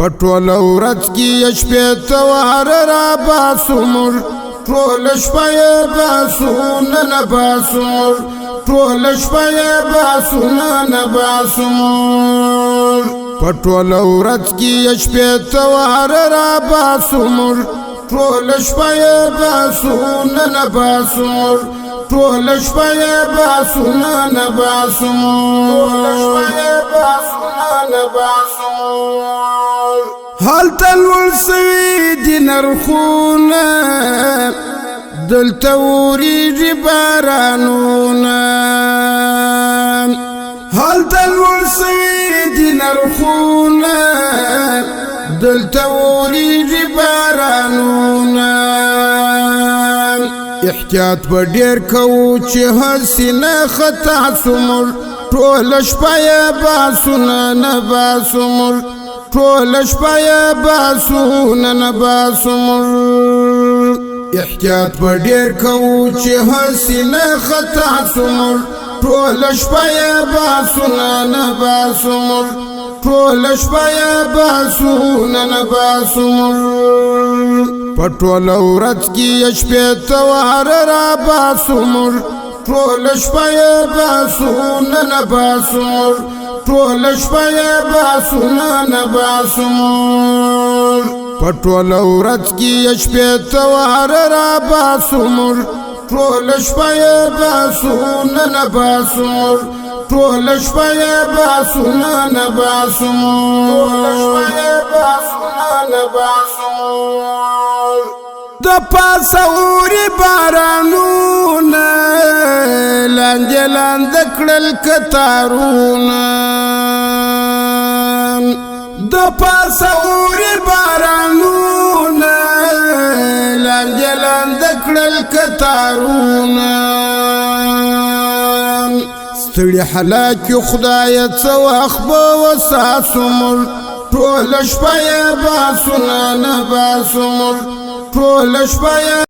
پټول ورځ کې شپې توار را باسمر ټول شپه باسون نه باسمر ټول شپه باسون نه باسمر پټول ورځ کې شپې توار را باسمر ټول شپه باسون نه باسمر ټول شپه باسون نه باسمر حال تلول سوی دی نرخونا دلتا وریجی بارانونا حال تلول سوی دی نرخونا دلتا وریجی بارانونا احتیاط با دیر کو چه حسینا خطا سمر ټول شپه باسونا نه باسمر ټول شپه باسونا نه باسمر احتیاط په ډیر کو چې حسینه خطا سمر ټول شپه باسونا نه باسمر ټول شپه باسونا نه باسمر پټول ورځ کې شپې توار را باسمر ټول شپه باسون نه باسمر ټول شپه باسون نه باسمر پټول ورځ کې شپې توار را باسمر ټول شپه باسون نه باسمر ټول شپه باسون نه باسمر د پاسوري بارانونه لاندې لاندې کړل کتارونه د پاسوري بارانونه لاندې لاندې کړل کتارونه ستړي هلاک خدای څه وخت به وساسمر ټول شپه باسونه نه باسمر ټول شپه